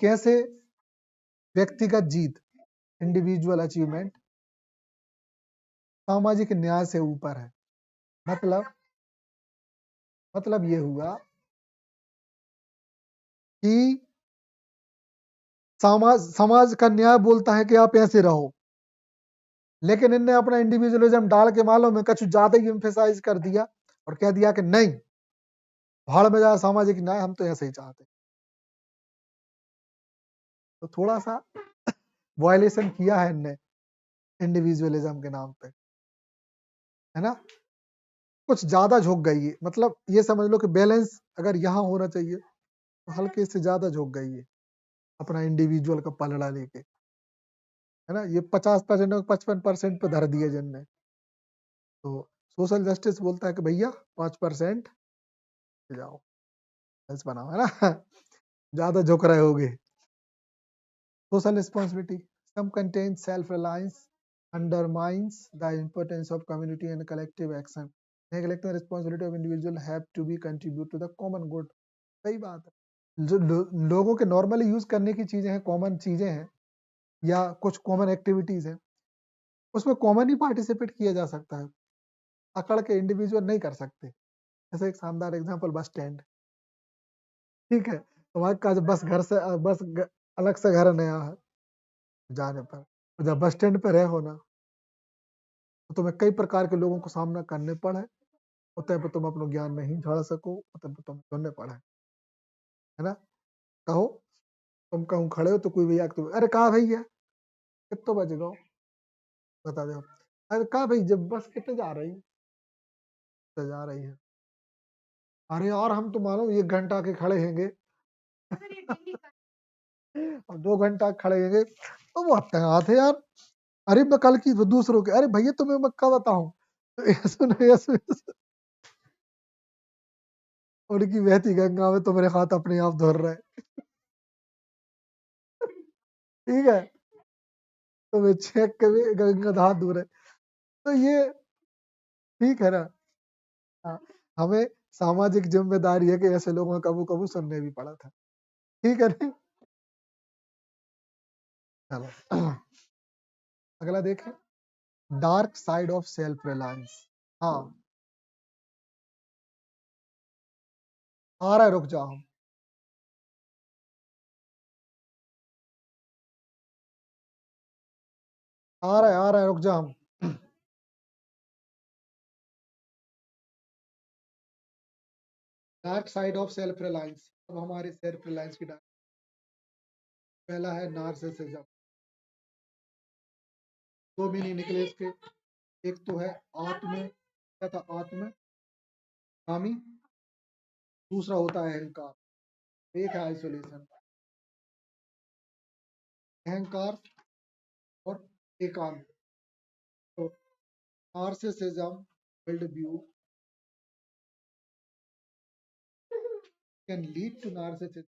कैसे व्यक्तिगत जीत, इंडिविजुअल अचीवमेंट, सामाजिक न्याय से ऊपर है। मतलब ये हुआ कि समाज का न्याय बोलता है कि आप ऐसे रहो, लेकिन इनने अपना इंडिविजुअलिज्म डाल के मालूम में कुछ ज्यादा ही एम्फेसाइज कर दिया और कह दिया कि नहीं, भाड़ में जाए सामाजिक न्याय, हम तो ऐसे ही चाहते। तो थोड़ा सा वायलेशन किया है इनने इंडिविजुअलिज्म के नाम पे, है ना। कुछ ज्यादा झुक गई है, मतलब ये समझ लो कि बैलेंस अगर यहाँ होना चाहिए तो हल्के से ज्यादा झुक गई है अपना इंडिविजुअल का पलड़ा लेके, है ना। ये 50% और 55% पे धर दिए जिनने। तो सोशल जस्टिस बोलता है कि भैया 5% जाओ, बस बनाओ, है ना। ज्यादा झुक रहे होगे। Social responsibility some contend self reliance undermines the importance of community and collective action, neglecting the responsibility of individual have to be contribute to the common good। सही बात है। जो लोगों के नॉर्मली यूज करने की चीजें हैं, कॉमन चीजें हैं या कुछ कॉमन एक्टिविटीज हैं, उसमें कॉमन ही पार्टिसिपेट किया जा सकता है, अकड़ के इंडिविजुअल नहीं कर सकते। जैसे एक शानदार एग्जांपल, बस स्टैंड, ठीक है। तुम्हारे पास बस घर से अलग से घर नया है, जाने पर जब बस स्टैंड पे रहे हो ना, तो तुम्हें कई प्रकार के लोगों को सामना करने पड़े, उतने पे तुम अपना ज्ञान नहीं झाड़ सको, उतने पे तुम सुनने पड़े, है ना। कहो, तुम कहूँ खड़े हो तो कोई भैया तुम, अरे कहा भैया कितने बजे गो, बता दो। अरे कहा भाई, जब बस कितने जा रही, तो जा रही है। अरे यार हम तो मानो 1 घंटा के खड़े हैंगे और 2 घंटा खड़े हैंगे, तो वो आते यार। अरे मैं कल की दूसरों के, अरे भैया तुम्हें मैं क्या बताऊं, तो ये सुनो ये सुनो, उनकी बहती गंगा में तुम्हारे हाथ अपने आप धुल रहे, ठीक है। तुम्हें चेक के भी गंगा हाथ धो रहे, तो ये ठीक है ना। हाँ, हमें सामाजिक जिम्मेदारी है कि ऐसे लोगों का कबू कबू सुनने भी पड़ा था, ठीक है नहीं। चलो अगला देखें, dark side of self reliance. हाँ, आ रहा है, रुक जाओ, आ रहा है, रुक जाओ। Dark side of self reliance, अब हमारे सेल्फ रिलायंस की डार्क, पहला है नार्सिसिज्म। दो मीनिंग निकले इसके, एक तो है आत्म, क्या था, आत्म कामी, दूसरा होता है अहंकार, एक है आइसोलेशन, अहंकार और एकांत। तो narcissism world view can lead to narcissism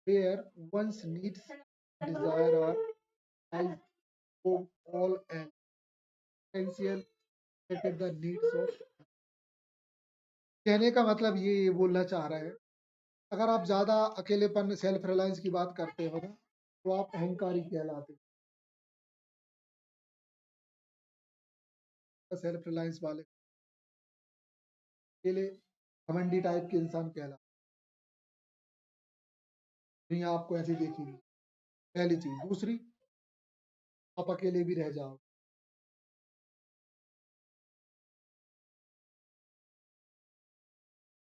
where one's needs and desire are as all and essential at the needs of। कहने का मतलब ये बोलना चाह रहा है अगर आप ज्यादा अकेलेपन सेल्फ रिलायंस की बात करते हो ना तो आप अहंकारी कहलाते हो। सेल्फ रिलायंस वाले अकेले घमंडी टाइप के इंसान कहलाते हैं। दुनिया आपको ऐसी देखेगी। पहली चीज। दूसरी, आप अकेले भी रह जाओ।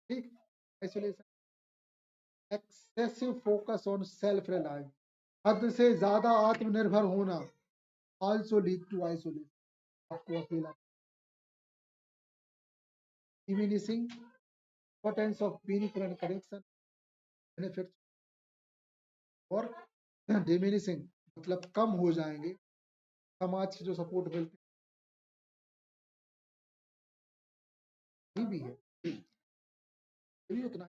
ठीक। Isolation, excessive focus on self reliance, हद से ज्यादा आत्मनिर्भर होना also lead to isolation, आपको अकेला। diminishing importance of meaningful and connection benefits, और डिमिनिशिंग मतलब कम हो जाएंगे समाज की जो सपोर्ट मिलती है भी है, ये भी उतना।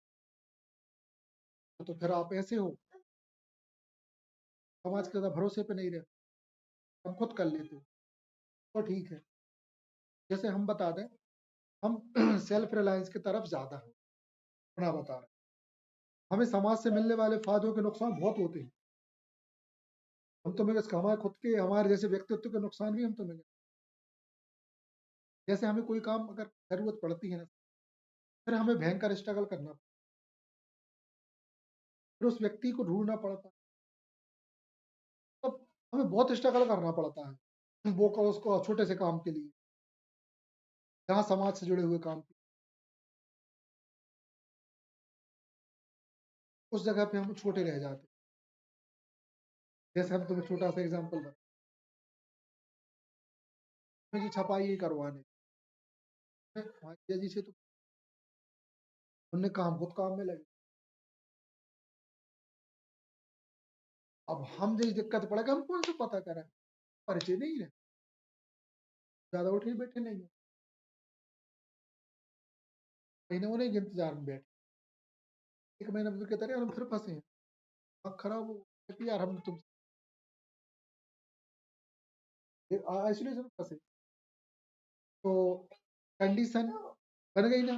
तो फिर आप ऐसे हो समाज के ज्यादा भरोसे पे नहीं रहे, हम खुद कर लेते हो तो ठीक है। जैसे हम बता दें, हम सेल्फ रिलायंस की तरफ ज्यादा है, अपना बता रहे हैं। हमें समाज से मिलने वाले फायदों के नुकसान बहुत होते हैं। हम तो मिले हमारे खुद के, हमारे जैसे व्यक्तित्व के नुकसान भी हम तो मिले। जैसे हमें कोई काम अगर जरूरत पड़ती है ना, फिर हमें भयंकर स्ट्रगल करना, फिर उस व्यक्ति को ढूंढना पड़ता है, तब हमें बहुत स्ट्रगल करना पड़ता है वो का उसको छोटे से काम के लिए, जहाँ समाज से जुड़े हुए काम के, उस जगह पे हम छोटे रह जाते हैं। जैसे हम तुम्हें छोटा सा एग्जाम्पल बताएं, मुझे छपाई ही करवाने जी से, तो उनने काम खुद काम में लगे। अब हम जैसी दिक्कत पड़ेगा, हम कौन सा पता करें, परिचय नहीं है, ज्यादा उठे बैठे नहीं है, महीने उन्हें के इंतजार में बैठे, एक महीना फिर कहते रहे हम फिर फंसे हैं, दिमाग खराब हो कि यार हम तुम आइसोलेशन में फंसे। तो कंडीशन बन गई ना।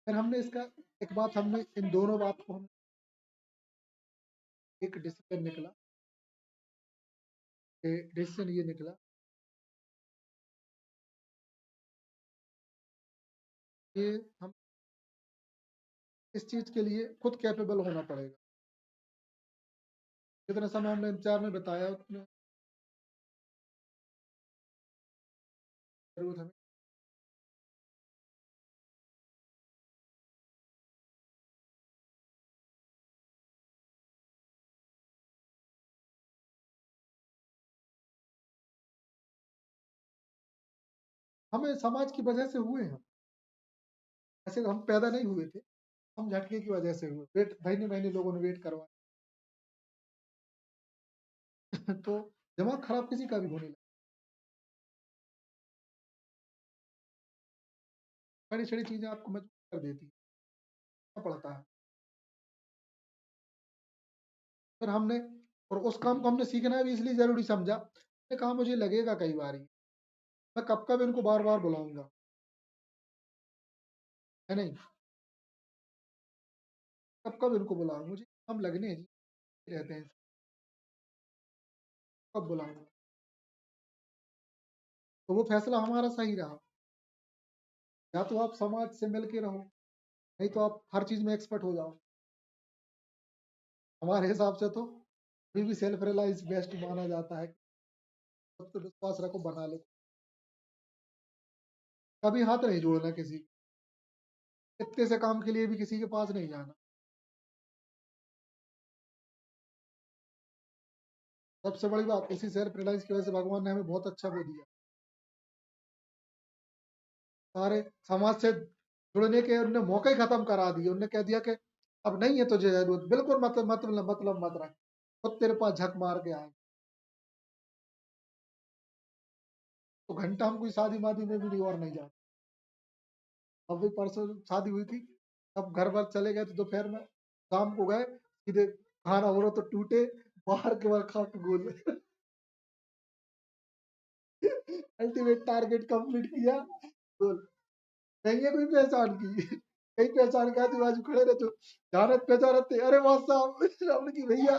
फिर हमने इसका एक बात, हमने इन दोनों बात को हम एक डिसीजन निकला, डिसीजन ये निकला कि हम इस चीज के लिए खुद कैपेबल होना पड़ेगा। जितना समय हमने इंतजार में बताया उतना जरूरत हमें। हमें समाज की वजह से हुए हैं, ऐसे हम पैदा नहीं हुए थे, हम झटके की वजह से हुए, वेट महीने महीने लोगों ने वेट करवाया। तो दिमाग खराब किसी का भी होने लगा, बड़ी बड़ी चीजें आपको मजबूर कर देती है, पड़ता है। फिर हमने, और उस काम को हमने सीखना भी इसलिए जरूरी समझा, मैंने कहा मुझे लगेगा कई बार ही, मैं कब कब इनको बार बार बुलाऊंगा, है नहीं, कब कब इनको बुलाऊंगा, मुझे काम लगने ही रहते हैं, कब बुलाऊंगा। तो वो फैसला हमारा सही रहा, या तो आप समाज से मिल के रहो, नहीं तो आप हर चीज में एक्सपर्ट हो जाओ। हमारे हिसाब से तो अभी भी सेल्फ रिलायंस बेस्ट माना जाता है, खुद पे विश्वास रखो, बना लो, कभी हाथ नहीं जोड़ना किसी, इतने से काम के लिए भी किसी के पास नहीं जाना। सबसे बड़ी बात, इसी सेल्फ रिलायंस की वजह से भगवान ने हमें बहुत अच्छा वो दिया, सारे समाज से जुड़ने के उनने मौके ही खत्म करा दिए। उनने कह दिया कि अब नहीं है तुझे जरूरत, बिल्कुल मतलब मत रख, खुद तेरे पास झक मार के आए। तो घंटा हम कोई शादी वादी में भी नहीं और नहीं जाते। अब भी परसों शादी हुई थी, अब घर बार चले गए थे दोपहर में, शाम को गए सीधे, खाना हो रहा तो टूटे, बाहर के बार खा के गोल। अल्टीमेट टारगेट कंप्लीट किया, गोल। नहीं है कोई पहचान की। कहीं पहचान के आजू बाजू खड़े रहे तो जानत पहचानत थे, अरे बॉस साहब हमने की भैया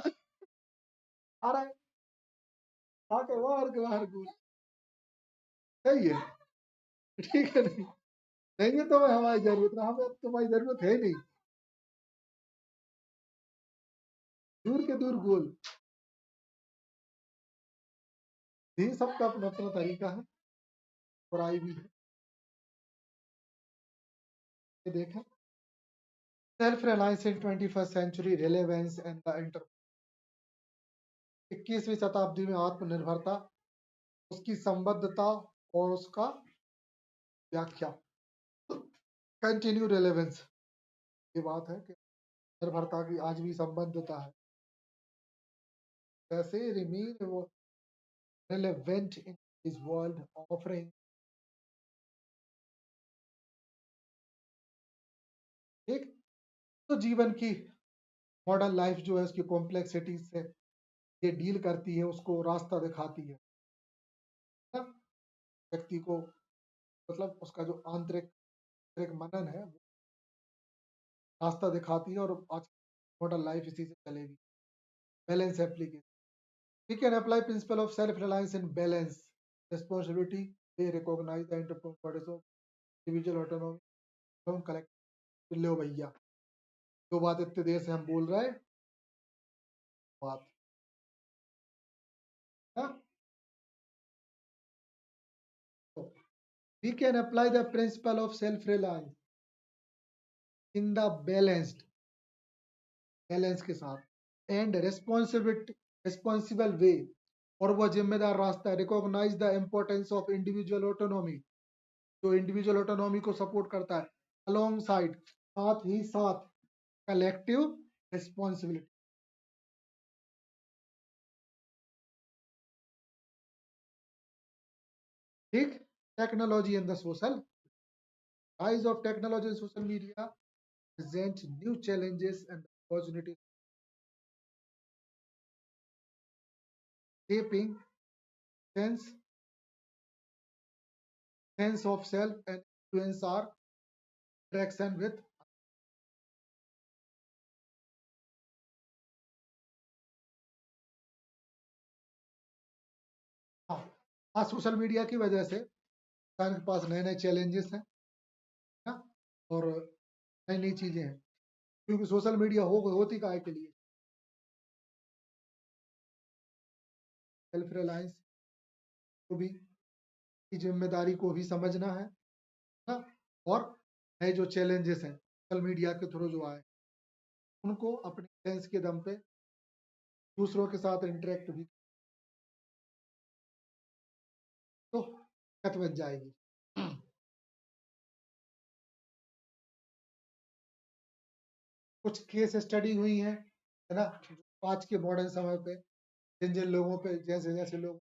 आ रहा है, आके बाहर को सही है। ठीक है नहीं, नहीं है तो हमारी जरूरत ना, हमें तुम्हारी जरूरत है नहीं। दूर के दूर गोल, यही सबका अपना अपना तरीका है, बुराई भी है। ये देखें, self reliance in 21st century, relevance and the inter, 21वीं शताब्दी में आत्मनिर्भरता, उसकी संबद्धता और उसका व्याख्या। कंटिन्यू रिलेवेंस, ये बात है कि निर्भरता की आज भी संबद्धता है, वैसे रिमेन वो relevant in this world offering. एक तो जीवन की मॉडर्न लाइफ जो है उसकी कॉम्प्लेक्सिटी से ये डील करती है, उसको रास्ता दिखाती है ना, व्यक्ति को, मतलब उसका जो आंतरिक एक मनन है वो रास्ता दिखाती है, और आज मॉडर्न लाइफ इसी से चलेगी। Balance application, we can apply principle of self reliance in balance responsibility, they recognize the importance of individual autonomy from collective। लो भैया, जो बात इतने देर से हम बोल रहे हैं, बात है। तो we can apply the principle of self reliance in the balanced, balance के साथ एंड रेस्पॉन्सिबिलिटी, रिस्पॉन्सिबल वे, और वह जिम्मेदार रास्ता है। Recognise the importance of individual autonomy, जो इंडिविजुअल ऑटोनॉमी को सपोर्ट करता है, अलोंग साइड, साथ ही साथ कलेक्टिव रिस्पॉन्सिबिलिटी। ठीक, technology and the social, rise of technology and social media present new challenges and opportunities, shaping sense sense of self and influence our interaction with। हाँ, आज social media की वजह से इंसान के पास नए नए चैलेंजेस हैं ना, और नई नई चीजें हैं, क्योंकि सोशल मीडिया होती काय के लिए, सेल्फ रिलायंस को भी, की जिम्मेदारी को भी समझना है ना, और नए जो चैलेंजेस हैं सोशल मीडिया के थ्रू जो आए, उनको अपने सेंस के दम पे दूसरों के साथ इंटरेक्ट भी, तो दिक्कत बच जाएगी। कुछ केस स्टडी हुई है ना, आज के मॉडर्न समय पे जिन जिन लोगों पे जैसे जैसे लोग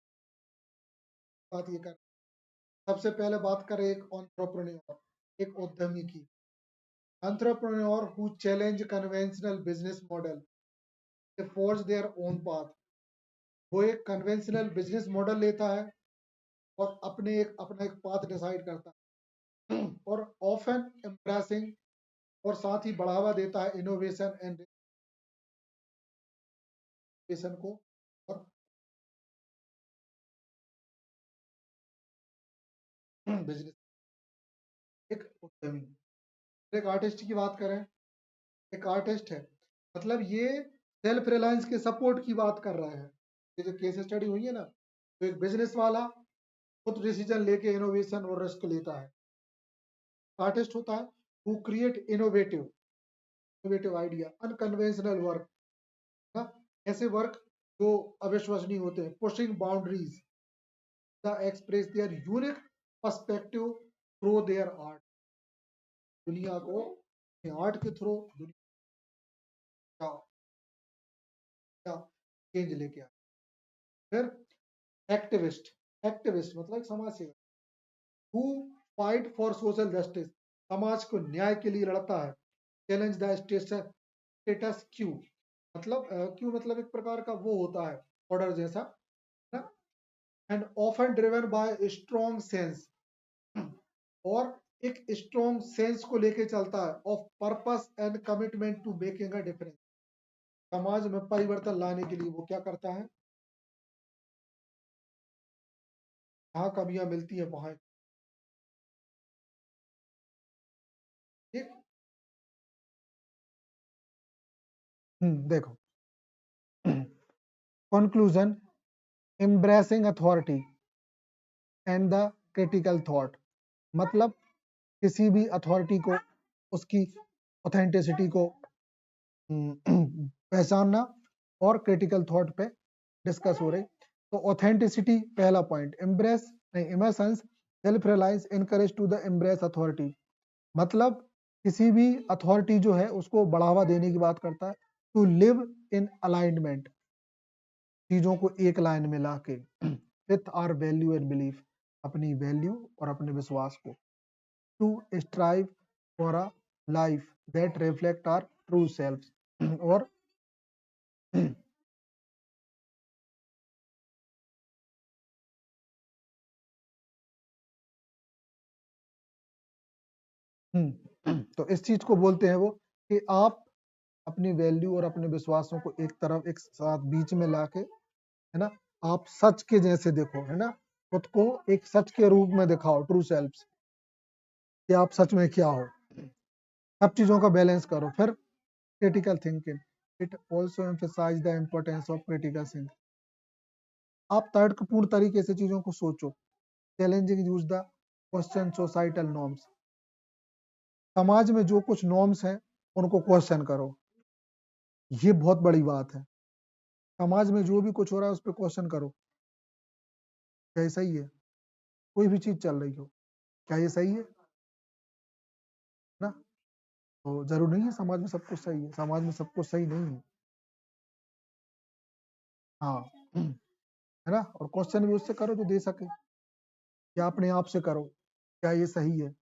बात ये कर, सबसे पहले बात करें एक एंटरप्रेन्योर, एक उद्यमी की। Entrepreneur who challenge conventional business model, they force their own path. वो एक कन्वेंशनल बिजनेस मॉडल लेता है और अपना एक पाथ डिसाइड करता है, और ऑफन एम्ब्रेसिंग, और साथ ही बढ़ावा देता है इनोवेशन एंड को, और बिजनेस, एक उद्यमी। एक आर्टिस्ट की बात करें, एक आर्टिस्ट है, मतलब ये सेल्फ रिलायंस के सपोर्ट की बात कर रहा है। ये जो केस स्टडी हुई है ना, तो एक बिजनेस वाला खुद डिसीजन लेके इनोवेशन और रिस्क लेता है। आर्टिस्ट होता है who create innovative innovative idea, unconventional work ना, ऐसे वर्क जो अविश्वसनीय होते हैं, pushing boundaries the express their unique perspective through their art, दुनिया को आर्ट के थ्रू दुनिया का चेंज लेके आए। फिर एक्टिविस्ट, एक्टिविस्ट मतलब एक समाज सेवक, who fight for social justice, समाज को न्याय के लिए लड़ता है। चैलेंज द स्टेटस क्यू, मतलब क्यू मतलब एक प्रकार का वो होता है ऑर्डर जैसा ना, and often driven by strong sense, और एक स्ट्रॉन्ग सेंस को लेके चलता है of purpose and commitment to making a difference. समाज में परिवर्तन लाने के लिए वो क्या करता है, जहाँ कमियां मिलती है वहां ठीक। देखो, conclusion, embracing authority and the critical thought, मतलब किसी भी अथॉरिटी को, उसकी ऑथेंटिसिटी को पहचानना, और क्रिटिकल थॉट पे डिस्कस हो रही। तो ऑथेंटिसिटी पहला पॉइंट, एम्ब्रेस नहीं, Emerson's, self reliance, encourage to the embrace authority, मतलब किसी भी अथॉरिटी जो है उसको बढ़ावा देने की बात करता है। टू लिव इन अलाइनमेंट, चीजों को एक लाइन में लाके with our value and belief, अपनी वैल्यू और अपने विश्वास को। To strive for a life that reflect our true self, और तो इस चीज को बोलते हैं वो कि आप अपनी वैल्यू और अपने विश्वासों को एक तरफ एक साथ बीच में लाके, है ना, आप सच के जैसे देखो, है ना, खुद को एक सच के रूप में दिखाओ, ट्रू सेल्फ, कि आप सच में क्या हो। सब चीजों का बैलेंस करो। फिर critical thinking, it also emphasise the importance of critical thinking, आप तर्कपूर्ण तरीके से चीजों को सोचो। Challenging use the question societal norms, समाज में जो कुछ नॉर्म्स हैं उनको क्वेश्चन करो, ये बहुत बड़ी बात है। समाज में जो भी कुछ हो रहा है उस पर क्वेश्चन करो, क्या ये सही है, कोई भी चीज चल रही हो, क्या ये सही है ना। तो जरूर नहीं है समाज में सब कुछ सही है, समाज में सब कुछ सही नहीं है। हाँ, है ना, और क्वेश्चन भी उससे करो जो दे सके, या अपने आप से करो, क्या ये सही है।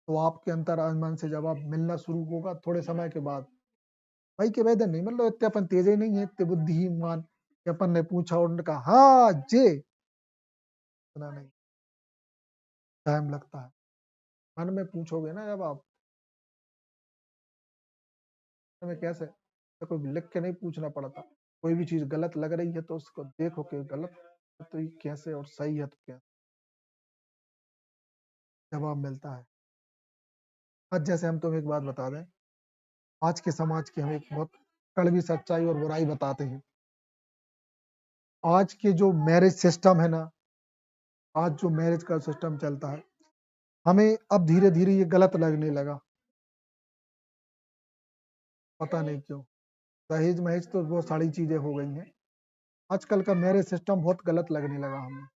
तो आपके अंतरात्मा से जवाब मिलना शुरू होगा थोड़े समय के बाद। भाई के वेदन नहीं, मतलब इतने अपन तेज ही नहीं है, इतने बुद्धिमान कि अपन ने पूछा और उन्होंने कहा हाँ जे, इतना नहीं, टाइम लगता है। मन में पूछोगे ना जब आप, में कैसे, तो कोई लिख के नहीं पूछना पड़ता। कोई भी चीज गलत लग रही है तो उसको देखो कि गलत है तो ये कैसे, और सही है तो क्या, जवाब मिलता है। आज जैसे हम तुम्हें एक बात बता दें, आज के समाज की हम एक बहुत कड़वी सच्चाई और बुराई बताते हैं। आज के जो मैरिज सिस्टम है ना, आज जो मैरिज का सिस्टम चलता है, हमें अब धीरे धीरे ये गलत लगने लगा, पता नहीं क्यों। दहेज महेज तो बहुत सारी चीजें हो गई हैं, आजकल का मैरिज सिस्टम बहुत गलत लगने लगा हमें।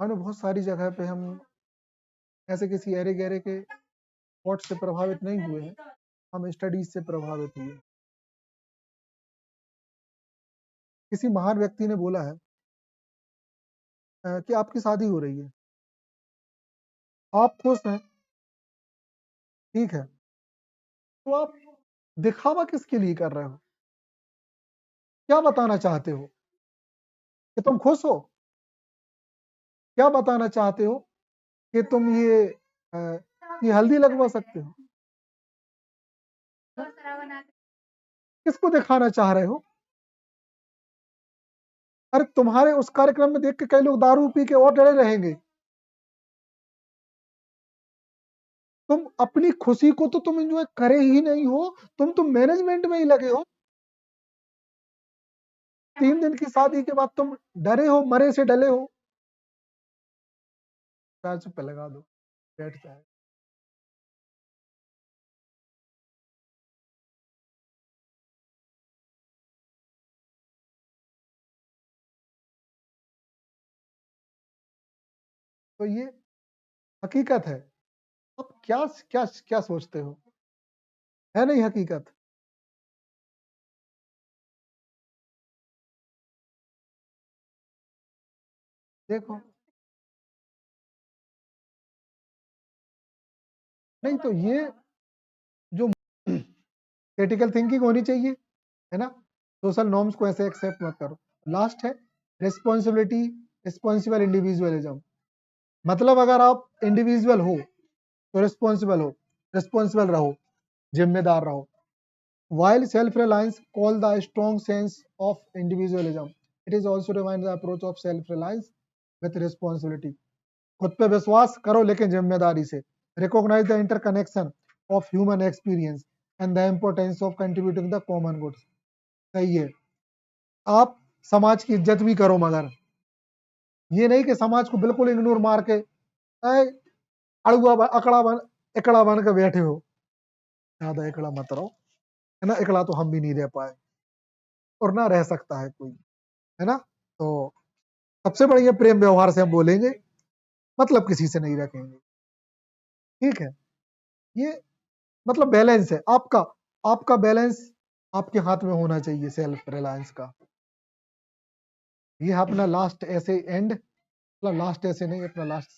हमें बहुत सारी जगह पे हम ऐसे किसी एरे गहरे के थॉट से प्रभावित नहीं हुए हैं, हम स्टडीज से प्रभावित हुए। किसी महान व्यक्ति ने बोला है कि आपकी शादी हो रही है, आप खुश हैं, ठीक है, तो आप दिखावा किसके लिए कर रहे हो, क्या बताना चाहते हो कि तुम खुश हो, क्या बताना चाहते हो कि तुम अ, ये हल्दी लगवा सकते हो, किसको दिखाना चाह रहे हो। अरे तुम्हारे उस कार्यक्रम में देख के कई लोग दारू पी के और डरे रहेंगे। तुम अपनी खुशी को तो तुम एंजॉय करे ही नहीं हो, तुम मैनेजमेंट में ही लगे हो। 3 दिन की शादी के बाद तुम डरे हो, मरे से डले हो। 400 पे लगा दो, बैठ जाए। तो ये हकीकत है। अब क्या क्या क्या सोचते हो, है नहीं हकीकत। देखो, नहीं तो ये जो क्रिटिकल थिंकिंग होनी चाहिए, है ना, सोशल नॉर्म्स को ऐसे एक्सेप्ट मत करो। लास्ट है रिस्पॉन्सिबिलिटी, रिस्पॉन्सिबल इंडिविजुअलिज्म, मतलब अगर आप इंडिविजुअल हो तो रिस्पॉन्सिबल रहो, जिम्मेदार रहो। While self-reliance call the strong sense of individualism, it is also reminds the approach of self-reliance with responsibility. खुद पे विश्वास करो लेकिन जिम्मेदारी से। Recognize the interconnection of human experience and the importance of contributing the common goods. सही है। आप समाज की इज्जत भी करो, मगर ये नहीं कि समाज को बिल्कुल इग्नोर मार के इकड़ा बन के बैठे हो। ज्यादा इकड़ा मत रहो, है ना। इकड़ा तो हम भी नहीं रह पाए और ना रह सकता है कोई, है ना। तो सबसे बढ़िया प्रेम व्यवहार से हम बोलेंगे, मतलब किसी से नहीं रखेंगे, ठीक है। ये मतलब बैलेंस है आपका बैलेंस आपके हाथ में होना चाहिए सेल्फ रिलायंस का। ये अपना लास्ट ऐसे एंड, मतलब लास्ट ऐसे नहीं, अपना लास्ट